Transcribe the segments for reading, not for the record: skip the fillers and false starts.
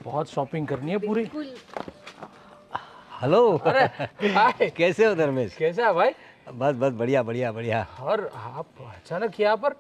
बहुत शॉपिंग करनी है पूरी। हेलो। अरे हाय, कैसे हो धर्मेश? कैसा है भाई? बस बस बढ़िया बढ़िया बढ़िया। और आप अचानक यहाँ पर?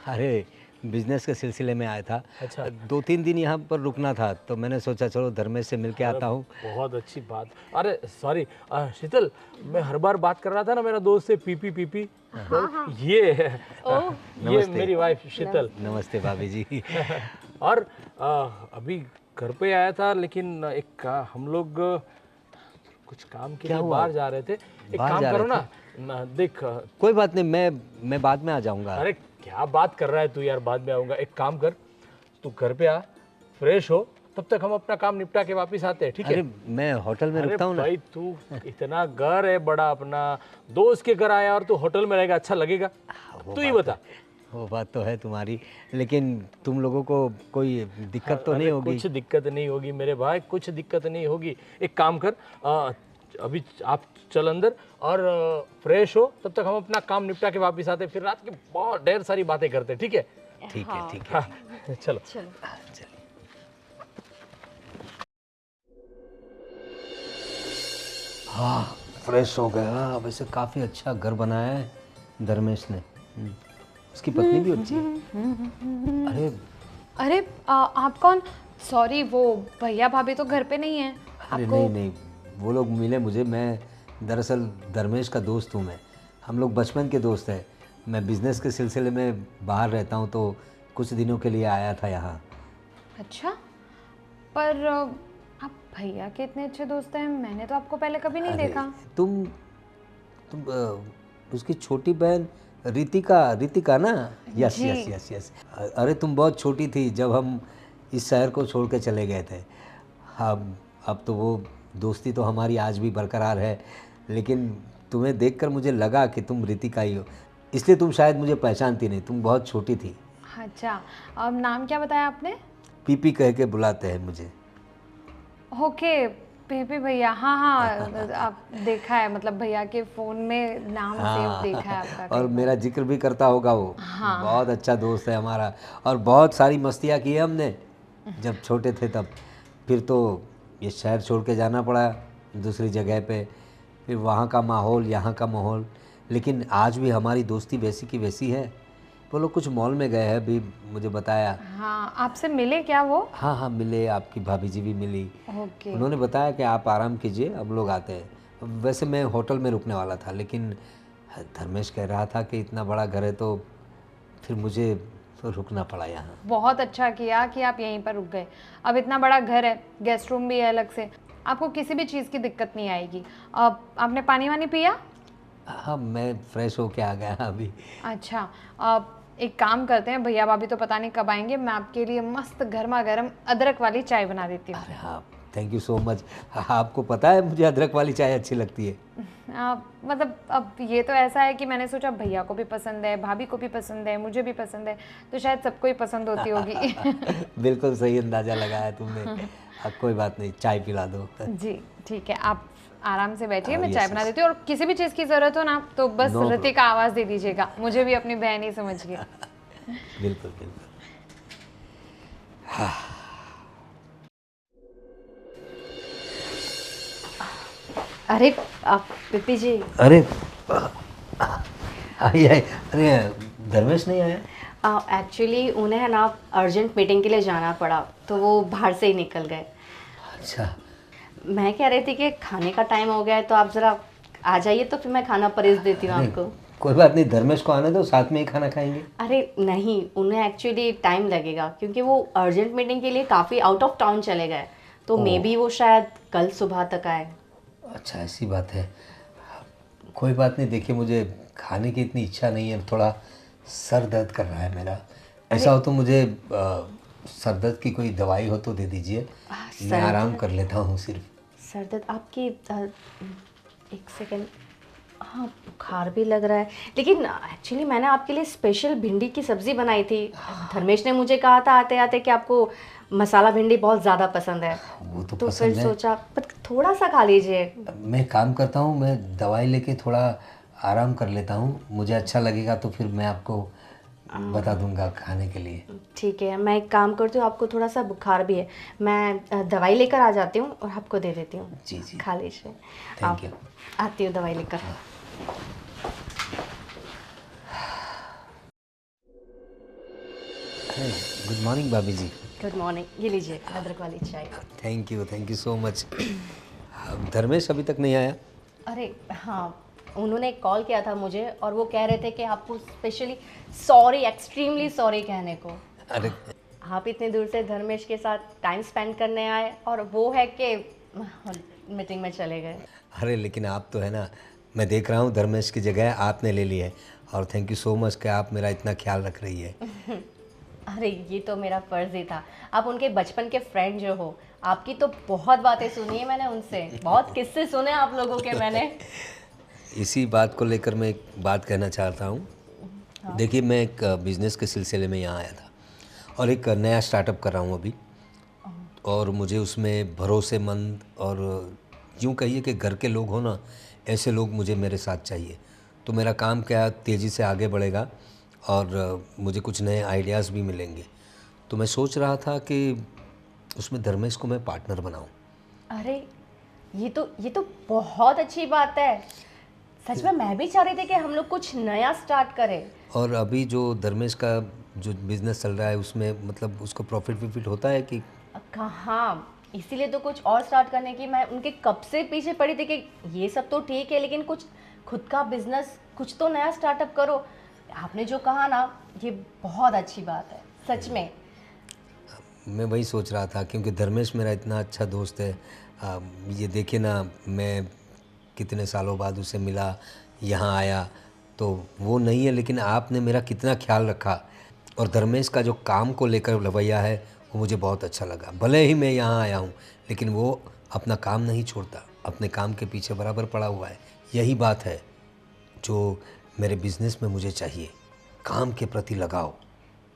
अरे बिजनेस के सिलसिले में आया था। अच्छा। 2-3 दिन यहाँ पर रुकना था तो मैंने सोचा चलो धर्मेश से मिल के आता हूँ। बहुत अच्छी बात। अरे सॉरी शीतल, मैं हर बार बात कर रहा था ना मेरा दोस्त से पीपी पीपी। ये ये नमस्ते। मेरी वाइफ शीतल। नमस्ते भाभी जी। और अभी घर पे आया था, लेकिन हम लोग कुछ काम के क्या लिए हुआ? बाहर जा रहे थे। एक बाहर काम जा करो रहे ना, देख। कोई बात नहीं, मैं बाद में आ जाऊँगा। अरे क्या बात कर रहा है तू यार, बाद में आऊंगा। एक काम कर, तू घर पे आ, फ्रेश हो, तब तक हम अपना काम निपटा के वापस आते हैं, ठीक है? अरे मैं होटल में अरे रुकता हूँ ना। भाई तू इतना घर है बड़ा अपना, दोस्त के घर आया और तू होटल में रहेगा, अच्छा लगेगा? तू ही बता। वो बात तो है तुम्हारी, लेकिन तुम लोगों को कोई दिक्कत तो अरे नहीं होगी? कुछ दिक्कत नहीं होगी मेरे भाई, कुछ दिक्कत नहीं होगी। एक काम कर, अभी आप चल अंदर और फ्रेश हो, तब तक हम अपना काम निपटा के वापस आते हैं, फिर रात की बहुत ढेर सारी बातें करते हैं, ठीक है? ठीक है ठीक है। हाँ चलो। चलिए। हाँ फ्रेश हो गया। वैसे काफ़ी अच्छा घर बनाया है धर्मेश ने। उसकी पत्नी भी अच्छी है। अरे अरे आप कौन? सॉरी, वो भैया भाभी तो घर पे नहीं है। अरे आपको नहीं नहीं, वो लोग मिले मुझे। मैं दरअसल धर्मेश का दोस्त हूँ। मैं हम लोग बचपन के दोस्त हैं। मैं बिज़नेस के सिलसिले में बाहर रहता हूँ तो कुछ दिनों के लिए आया था यहाँ। अच्छा, पर आप भैया के इतने अच्छे दोस्त हैं, मैंने तो आपको पहले कभी नहीं अरे देखा। तुम उसकी छोटी बहन रितिका ना? यस जी। Yes yes yes. अरे तुम बहुत छोटी थी जब हम इस शहर को छोड़ के चले गए थे। अब तो वो दोस्ती तो हमारी आज भी बरकरार है, लेकिन तुम्हें देखकर मुझे लगा कि तुम रितिका ही हो, इसलिए तुम शायद मुझे पहचानती नहीं। तुम बहुत छोटी थी। अच्छा, अब नाम क्या बताया आपने? पीपी कह के बुलाते हैं मुझे। ओके, पेपे भैया। हाँ हाँ, आप देखा है, मतलब भैया के फ़ोन में नाम सेव देखा है आपका और कई बार। मेरा जिक्र भी करता होगा वो। बहुत अच्छा दोस्त है हमारा, और बहुत सारी मस्तियाँ की है हमने जब छोटे थे तब। फिर तो ये शहर छोड़ के जाना पड़ा दूसरी जगह पे, फिर वहाँ का माहौल, यहाँ का माहौल, लेकिन आज भी हमारी दोस्ती वैसी की वैसी है। वो लोग कुछ मॉल में गए हैं अभी, मुझे बताया। हाँ, आपसे मिले क्या वो? हाँ हाँ मिले, आपकी भाभी जी भी मिली। ओके। उन्होंने बताया कि आप आराम कीजिए, हम लोग आते हैं। वैसे मैं होटल में रुकने वाला था, लेकिन धर्मेश कह रहा था कि इतना बड़ा घर है तो फिर मुझे तो रुकना पड़ा यहाँ। बहुत अच्छा किया कि आप यहीं पर रुक गए। अब इतना बड़ा घर है, गेस्ट रूम भी है अलग से, आपको किसी भी चीज़ की दिक्कत नहीं आएगी। अब आपने पानी वानी पिया? हाँ मैं फ्रेश होके आ गया अभी। अच्छा, अब एक काम करते हैं, भैया भाभी तो पता नहीं कब आएंगे, मैं आपके लिए मस्त गर्मा गर्म अदरक वाली चाय बना देती हूँ। अरे हाँ, थैंक यू सो मच। आपको पता है मुझे अदरक वाली चाय अच्छी लगती है। मतलब अब ये तो ऐसा है कि मैंने सोचा भैया को भी पसंद है, भाभी को भी पसंद है, मुझे भी पसंद है, तो शायद सबको ही पसंद होती होगी। बिल्कुल सही अंदाज़ा लगाया तुमने। अब कोई बात नहीं, चाय पिला दो। जी ठीक है, आप आराम से बैठिए, मैं yes, चाय बना yes. देती हूँ। और किसी भी चीज़ की ज़रूरत हो ना तो बस No ऋतिक का आवाज़ दे दीजिएगा, मुझे भी अपनी बहन ही समझिए। बिल्कुल बिल्कुल। अरे आप पिपी जी। अरे आई आई। अरे धर्मेश नहीं आया? एक्चुअली उन्हें ना अर्जेंट मीटिंग के लिए जाना पड़ा तो वो बाहर से ही निकल गए। अच्छा। मैं कह रही थी कि खाने का टाइम हो गया है तो आप ज़रा आ जाइए तो फिर मैं खाना परोस देती हूँ आपको। कोई बात नहीं, धर्मेश को आने दो, साथ में ही खाना खाएंगे। अरे नहीं, उन्हें एक्चुअली टाइम लगेगा क्योंकि वो अर्जेंट मीटिंग के लिए काफ़ी आउट ऑफ टाउन चले गए, तो मे बी वो शायद कल सुबह तक आए। अच्छा ऐसी बात है। कोई बात नहीं, देखिए मुझे खाने की इतनी इच्छा नहीं है, थोड़ा सर दर्द कर रहा है मेरा। ऐसा हो तो मुझे सर दर्द की कोई दवाई हो तो दे दीजिए, मैं आराम कर लेता हूँ सिर्फ। सर दर्द आपकी एक सेकेंड। हाँ बुखार भी लग रहा है, लेकिन एक्चुअली मैंने आपके लिए स्पेशल भिंडी की सब्ज़ी बनाई थी। धर्मेश ने मुझे कहा था आते आते कि आपको मसाला भिंडी बहुत ज़्यादा पसंद है, वो तो फिर पसंद है। सोचा पर थोड़ा सा खा लीजिए। मैं काम करता हूँ, मैं दवाई लेके थोड़ा आराम कर लेता हूँ, मुझे अच्छा लगेगा तो फिर मैं आपको बता दूंगा खाने के लिए। ठीक है, मैं एक काम करती हूँ, आपको थोड़ा सा बुखार भी है, मैं दवाई लेकर आ जाती हूँ और आपको दे देती हूँ। जी जी, खा लीजिए। Thank you. आती हूँ दवाई लेकर। गुड मॉर्निंग भाभी जी। गुड मॉर्निंग, ये लीजिए अदरक वाली चाय। Thank you so much. Dharmesh अभी तक नहीं आया? अरे हाँ, उन्होंने कॉल किया था मुझे और वो कह रहे थे कि आपको स्पेशली सॉरी, एक्सट्रीमली सॉरी कहने को। अरे आप इतनी दूर से धर्मेश के साथ टाइम स्पेंड करने आए और वो है कि मीटिंग में चले गए। अरे लेकिन आप तो है ना, मैं देख रहा हूँ धर्मेश की जगह आपने ले ली है, और थैंक यू सो मच कि आप मेरा इतना ख्याल रख रही है। अरे ये तो मेरा फ़र्ज़ ही था, आप उनके बचपन के फ्रेंड जो हो, आपकी तो बहुत बातें सुनी है मैंने उनसे, बहुत किस्से सुने आप लोगों के मैंने। इसी बात को लेकर मैं एक बात कहना चाहता हूँ। देखिए, मैं एक बिज़नेस के सिलसिले में यहाँ आया था और एक नया स्टार्टअप कर रहा हूँ अभी, और मुझे उसमें भरोसेमंद और यूँ कहिए कि घर के लोग हो ना, ऐसे लोग मुझे मेरे साथ चाहिए। तो मेरा काम क्या तेज़ी से आगे बढ़ेगा और मुझे कुछ नए आइडियाज़ भी मिलेंगे। तो मैं सोच रहा था कि उसमें धर्मेश को मैं पार्टनर बनाऊं। अरे ये तो बहुत अच्छी बात है। सच में मैं भी चाह रही थी कि हम लोग कुछ नया स्टार्ट करें। और अभी जो धर्मेश का जो बिज़नेस चल रहा है उसमें मतलब उसको प्रॉफिट होता है कि कहाँ, इसीलिए तो कुछ और स्टार्ट करने की मैं उनके कब से पीछे पड़ी थी कि ये सब तो ठीक है लेकिन कुछ खुद का बिजनेस, कुछ तो नया स्टार्टअप करो। आपने जो कहा ना, ये बहुत अच्छी बात है सच में। मैं वही सोच रहा था क्योंकि धर्मेश मेरा इतना अच्छा दोस्त है। ये देखिए ना, मैं कितने सालों बाद उसे मिला, यहाँ आया, तो वो नहीं है लेकिन आपने मेरा कितना ख्याल रखा। और धर्मेश का जो काम को लेकर रवैया है वो मुझे बहुत अच्छा लगा। भले ही मैं यहाँ आया हूँ लेकिन वो अपना काम नहीं छोड़ता, अपने काम के पीछे बराबर पड़ा हुआ है। यही बात है जो मेरे बिज़नेस में मुझे चाहिए, काम के प्रति लगाव।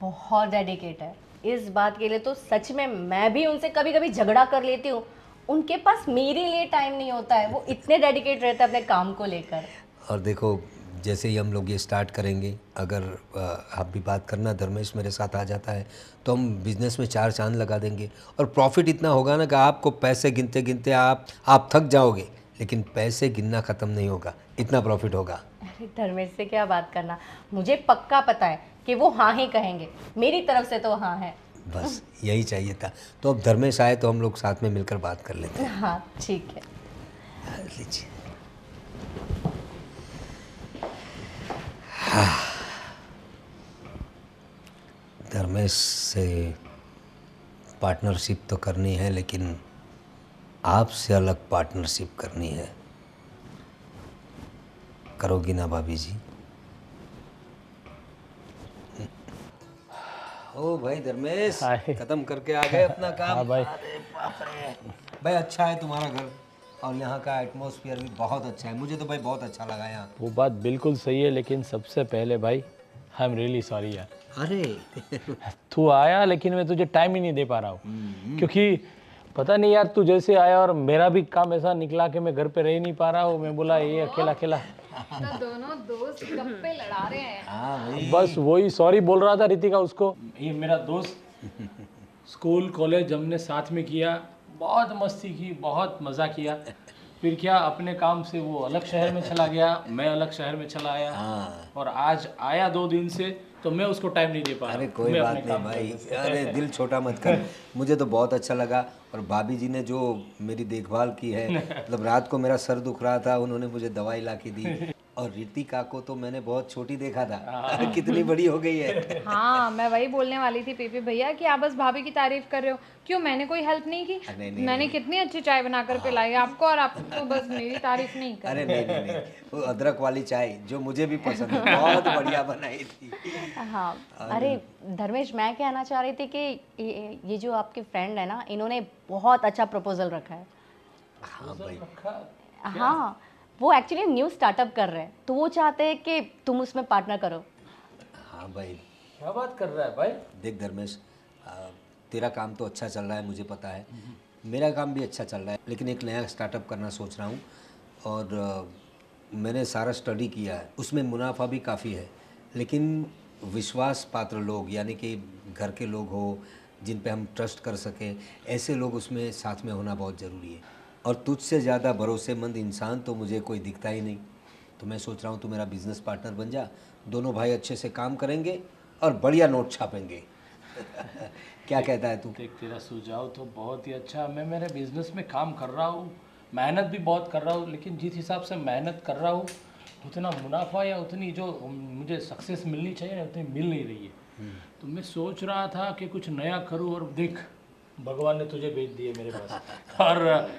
बहुत डेडिकेट है इस बात के लिए तो सच में मैं भी उनसे कभी कभी झगड़ा कर लेती हूँ। उनके पास मेरे लिए टाइम नहीं होता है, वो इतने डेडिकेट रहते हैं अपने काम को लेकर। और देखो, जैसे ही हम लोग ये स्टार्ट करेंगे, अगर आप भी बात करना, धर्मेश मेरे साथ आ जाता है तो हम बिज़नेस में चार चांद लगा देंगे। और प्रॉफिट इतना होगा ना कि आपको पैसे गिनते गिनते आप थक जाओगे, लेकिन पैसे गिनना ख़त्म नहीं होगा, इतना प्रॉफिट होगा। अरे धर्मेश से क्या बात करना, मुझे पक्का पता है कि वो हाँ ही कहेंगे, मेरी तरफ से तो हाँ है। बस यही चाहिए था। तो अब धर्मेश आए तो हम लोग साथ में मिलकर बात कर लेते हैं। हाँ ठीक है। लीजिए। धर्मेश से पार्टनरशिप तो करनी है लेकिन आपसे अलग पार्टनरशिप करनी है। करोगी ना भाभी जी? ओ भाई धर्मेश, हाय। खत्म करके आ गए अपना काम। हाँ भाई। अरे बाप रे भाई, अच्छा है तुम्हारा घर और यहाँ का एटमॉस्फेयर भी बहुत अच्छा है। मुझे तो भाई बहुत अच्छा लगा यहाँ। वो बात बिल्कुल सही है, लेकिन सबसे पहले भाई आई एम रियली सॉरी यार। अरे तू आया लेकिन मैं तुझे टाइम ही नहीं दे पा रहा हूँ, क्योंकि पता नहीं यार, तू जैसे आया और मेरा भी काम ऐसा निकला कि मैं घर पे रह नहीं पा रहा हूँ। मैं बोला ये अकेला अकेला, तो दोनों दोस्त गप्पे लड़ा रहे हैं। हाँ भाई, बस वही सॉरी बोल रहा था रितिका उसको। ये मेरा दोस्त, स्कूल कॉलेज हमने साथ में किया, बहुत मस्ती की, बहुत मज़ा किया। फिर क्या, अपने काम से वो अलग शहर में चला गया, मैं अलग शहर में चला आया। और आज आया 2 दिन से तो मैं उसको टाइम नहीं दे पा रहा। अरे कोई मैं बात अपने नहीं काम भाई, पे अरे दिल छोटा मत कर। मुझे तो बहुत अच्छा लगा। और भाभी जी ने जो मेरी देखभाल की है, मतलब रात को मेरा सर दुख रहा था, उन्होंने मुझे दवाई ला के दी। और रितिका को तो मैंने बहुत छोटी देखा था, कितनी बड़ी हो गई है। हाँ, मैं वही बोलने वाली थी पीपी भैया कि आप बस भाभी की तारीफ कर रहे हो। क्यों, मैंने कोई हेल्प नहीं की? नहीं, मैंने कितनी अच्छी चाय बनाकर पिलाई आपको, और आप तो बस मेरी तारीफ नहीं कर। अरे नहीं, वो अदरक वाली चाय जो मुझे भी पसंद है, बहुत बढ़िया बनाई थी। हाँ, अरे धर्मेश, मैं कहना चाह रही थी कि ये जो आपके फ्रेंड है ना, इन्होंने बहुत अच्छा प्रपोजल रखा है। हाँ भाई, हाँ, वो एक्चुअली न्यू स्टार्टअप कर रहे हैं तो वो चाहते हैं कि तुम उसमें पार्टनर करो। हाँ भाई। क्या बात कर रहा है भाई? देख धर्मेश, तेरा काम तो अच्छा चल रहा है, मुझे पता है। मेरा काम भी अच्छा चल रहा है, लेकिन एक नया स्टार्टअप करना सोच रहा हूँ। और मैंने सारा स्टडी किया है, उसमें मुनाफा भी काफ़ी है, लेकिन विश्वास पात्र लोग, यानी कि घर के लोग हो जिन पे हम ट्रस्ट कर सकें, ऐसे लोग उसमें साथ में होना बहुत ज़रूरी है। और तुझसे ज़्यादा भरोसेमंद इंसान तो मुझे कोई दिखता ही नहीं। तो मैं सोच रहा हूँ तू मेरा बिजनेस पार्टनर बन जा, दोनों भाई अच्छे से काम करेंगे और बढ़िया नोट छापेंगे। क्या कहता है तू? देख, तेरा सुझाव तो बहुत ही अच्छा। मैं मेरे बिजनेस में काम कर रहा हूँ, मेहनत भी बहुत कर रहा हूँ, लेकिन जिस हिसाब से मेहनत कर रहा हूँ उतना मुनाफा या उतनी जो मुझे सक्सेस मिलनी चाहिए ना, उतनी मिल नहीं रही है। तो मैं सोच रहा था कि कुछ नया करूँ, और देख भगवान ने तुझे भेज दिए मेरे पास। और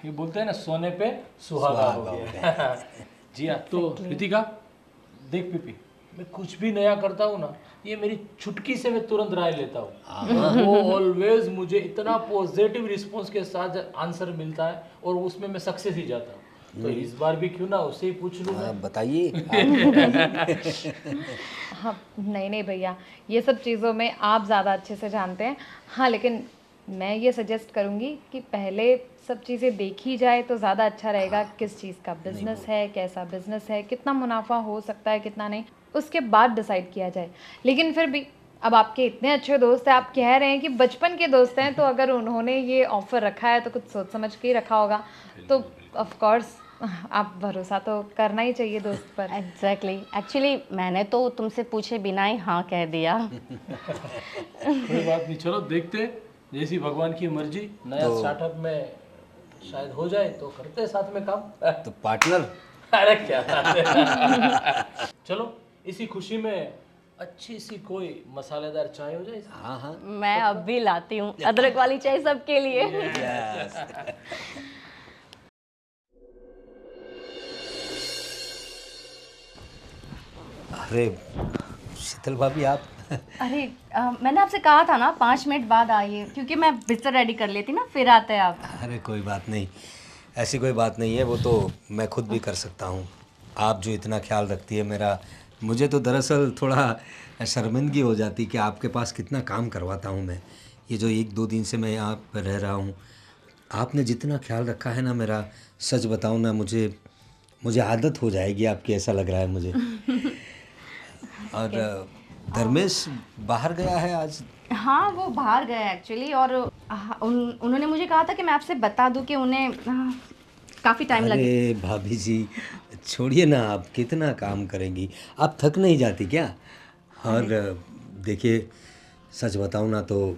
ये बोलते हैं ना, सोने पे सुहागा हो गया। जी हाँ। तो रितिका देख पीपी, मैं कुछ भी नया करता हूँ ना, ये मेरी चुटकी से मैं तुरंत राय लेता हूँ। वो ऑलवेज मुझे इतना पॉजिटिव रिस्पॉन्स के साथ आंसर मिलता है और उसमें मैं सक्सेस ही जाता हूँ। तो इस बार भी क्यों ना उससे ही पूछ लूँ। बताइए। हाँ, नहीं नहीं भैया, ये सब चीज़ों में आप ज़्यादा अच्छे से जानते हैं। हाँ, लेकिन मैं ये सजेस्ट करूँगी कि पहले सब चीज़ें देखी जाए तो ज़्यादा अच्छा रहेगा। किस चीज़ का बिजनेस है, कैसा बिजनेस है, कितना मुनाफा हो सकता है, कितना नहीं, उसके बाद डिसाइड किया जाए। लेकिन फिर भी अब आपके इतने अच्छे दोस्त हैं, आप कह रहे हैं कि बचपन के दोस्त हैं, तो अगर उन्होंने ये ऑफ़र रखा है तो कुछ सोच समझ के ही रखा होगा। तो ऑफ कोर्स आप भरोसा तो करना ही चाहिए दोस्त पर। एग्जैक्टली, एक्चुअली मैंने तो तुमसे पूछे बिना ही हाँ कह दिया। कोई बात नहीं, चलो देखते हैं, जैसी भगवान की मर्जी। नया स्टार्टअप में शायद हो जाए तो करते हैं साथ में काम। तो पार्टनर। अरे क्या बात है। चलो इसी खुशी में अच्छी सी कोई मसालेदार चाय हो जाए। हाँ हाँ। मैं अब भी लाती हूँ अदरक वाली चाय सबके लिए। अरे शीतल भाभी, आप अरे मैंने आपसे कहा था ना 5 मिनट बाद आइए, क्योंकि मैं बिस्तर रेडी कर लेती ना, फिर आते हैं आप। अरे कोई बात नहीं, ऐसी कोई बात नहीं है, वो तो मैं खुद भी कर सकता हूँ। आप जो इतना ख्याल रखती है मेरा, मुझे तो दरअसल थोड़ा शर्मिंदगी हो जाती कि आपके पास कितना काम करवाता हूँ मैं। ये जो 1-2 दिन से मैं यहाँ पर रह रहा हूँ, आपने जितना ख्याल रखा है ना मेरा, सच बताऊँ ना, मुझे आदत हो जाएगी आपकी, ऐसा लग रहा है मुझे। और धर्मेश बाहर गया है आज? हाँ, वो बाहर गए एक्चुअली, और उन्होंने मुझे कहा था कि मैं आपसे बता दूं कि उन्हें काफ़ी टाइम लगे। अरे भाभी जी, छोड़िए ना, आप कितना काम करेंगी, आप थक नहीं जाती क्या? और देखिए, सच बताऊँ ना तो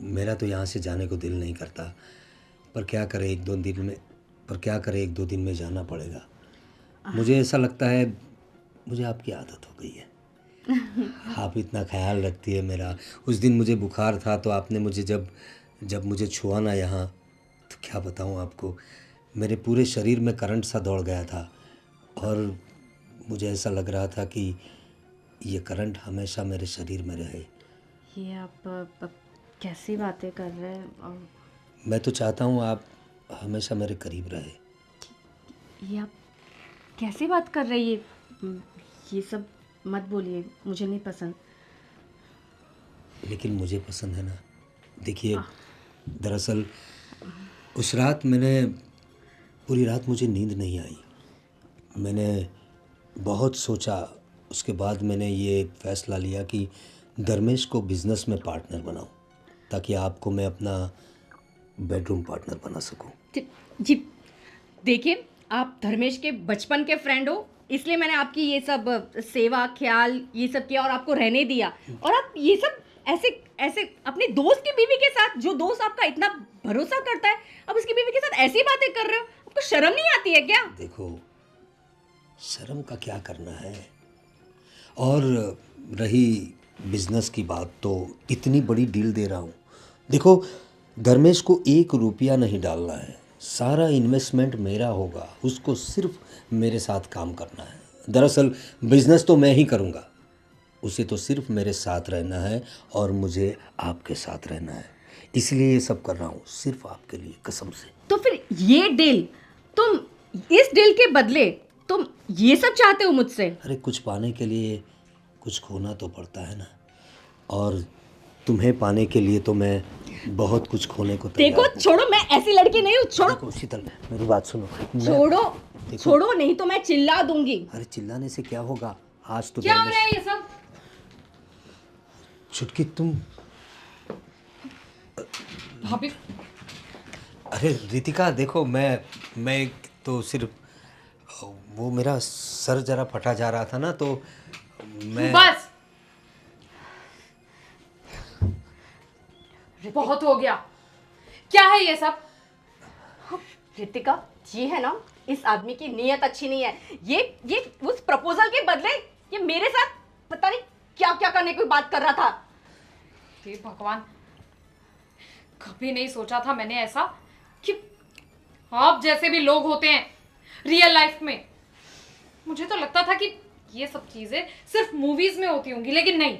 मेरा तो यहाँ से जाने को दिल नहीं करता, पर क्या करें, 1-2 दिन में जाना पड़ेगा। मुझे ऐसा लगता है मुझे आपकी आदत हो गई है। आप इतना ख्याल रखती है मेरा। उस दिन मुझे बुखार था तो आपने मुझे जब मुझे छुआ ना यहाँ, तो क्या बताऊँ आपको, मेरे पूरे शरीर में करंट सा दौड़ गया था, और मुझे ऐसा लग रहा था कि ये करंट हमेशा मेरे शरीर में रहे। ये आप कैसी बातें कर रहे हैं? मैं तो चाहता हूँ आप हमेशा मेरे करीब रहे। ये आप कैसी बात कर रही है? ये सब मत बोलिए, मुझे नहीं पसंद। लेकिन मुझे पसंद है ना। देखिए, दरअसल उस रात पूरी रात मुझे नींद नहीं आई। मैंने बहुत सोचा, उसके बाद मैंने ये फ़ैसला लिया कि धर्मेश को बिज़नेस में पार्टनर बनाऊं, ताकि आपको मैं अपना बेडरूम पार्टनर बना सकूं। जी देखिए, आप धर्मेश के बचपन के फ्रेंड हो, इसलिए मैंने आपकी ये सब सेवा ख्याल ये सब किया और आपको रहने दिया। और आप ये सब ऐसे अपने दोस्त की बीवी के साथ, जो दोस्त आपका इतना भरोसा करता है, अब उसकी बीवी के साथ ऐसी बातें कर रहे हो, आपको शर्म नहीं आती है क्या? देखो, शर्म का क्या करना है। और रही बिजनेस की बात, तो इतनी बड़ी डील दे रहा हूँ। देखो, धर्मेश को 1 रुपया नहीं डालना है, सारा इन्वेस्टमेंट मेरा होगा, उसको सिर्फ मेरे साथ काम करना है। दरअसल बिजनेस तो मैं ही करूँगा, उसे तो सिर्फ मेरे साथ रहना है और मुझे आपके साथ रहना है, इसलिए ये सब कर रहा हूँ, सिर्फ आपके लिए, कसम से। तो फिर ये डील, तुम इस डील के बदले तुम ये सब चाहते हो मुझसे? अरे कुछ पाने के लिए कुछ खोना तो पड़ता है ना, और तुम्हें पाने के लिए तो मैं बहुत कुछ खोने को तैयार देखो, हूँ। छोड़ो, मैं ऐसी लड़की नहीं हूँ, छोड़ो। देखो शीतल, मेरी बात सुनो। छोड़ो, नहीं तो मैं चिल्ला दूंगी। अरे चिल्लाने से क्या होगा, आज तो क्या हो रहा है ये सब? चुटकी तुम, भाभी अरे रितिका देखो, मैं तो सिर्फ वो मेरा सर जरा फटा जा रहा था ना, तो मैं बस बहुत हो गया। क्या है ये सब? रितिका, ये है ना, इस आदमी की नीयत अच्छी नहीं है। ये उस प्रपोजल के बदले ये मेरे साथ पता नहीं क्या क्या करने की बात कर रहा था। हे भगवान, कभी नहीं सोचा था मैंने ऐसा कि आप जैसे भी लोग होते हैं रियल लाइफ में। मुझे तो लगता था कि ये सब चीजें सिर्फ मूवीज में होती होंगी, लेकिन नहीं।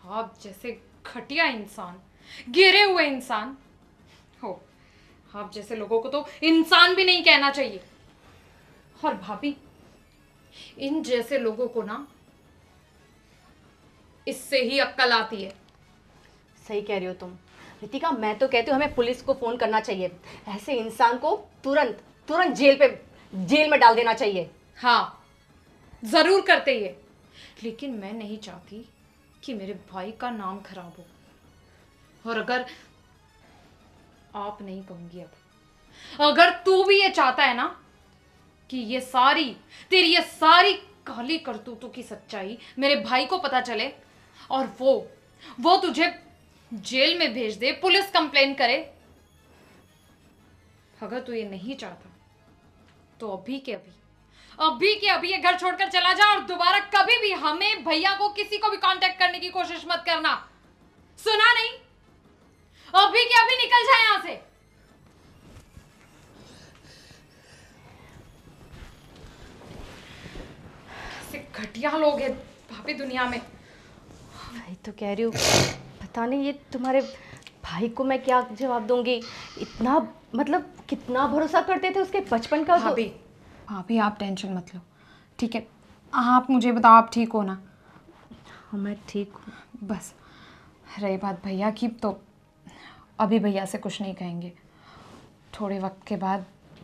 आप जैसे घटिया इंसान, गिरे हुए इंसान हो, आप जैसे लोगों को तो इंसान भी नहीं कहना चाहिए। और भाभी, इन जैसे लोगों को ना इससे ही अक्ल आती है। सही कह रही हो तुम रितिका, मैं तो कहती हूँ हमें पुलिस को फोन करना चाहिए। ऐसे इंसान को तुरंत तुरंत जेल में डाल देना चाहिए। हाँ, जरूर करते ये, लेकिन मैं नहीं चाहती कि मेरे भाई का नाम खराब हो। और अगर आप नहीं कहूंगी, अब अगर तू भी ये चाहता है ना कि ये सारी तेरी ये सारी काली करतूतों की सच्चाई मेरे भाई को पता चले और वो तुझे जेल में भेज दे, पुलिस कंप्लेन करे, अगर तू ये नहीं चाहता तो अभी के अभी ये घर छोड़कर चला जा और दोबारा कभी भी हमें, भैया को, किसी को भी कांटेक्ट करने की कोशिश मत करना। सुना नहीं? अभी के अभी निकल जाए यहां से। कैसे घटिया लोग हैं भाभी दुनिया में। वही तो कह रही हूँ, पता नहीं ये तुम्हारे भाई को मैं क्या जवाब दूंगी। इतना मतलब कितना भरोसा करते थे उसके बचपन का। तो भाभी आप टेंशन मत लो, ठीक है? आप मुझे बताओ, आप ठीक हो ना? हाँ, मैं ठीक हूँ। बस रही बात भैया की, तो अभी भैया से कुछ नहीं कहेंगे। थोड़े वक्त के बाद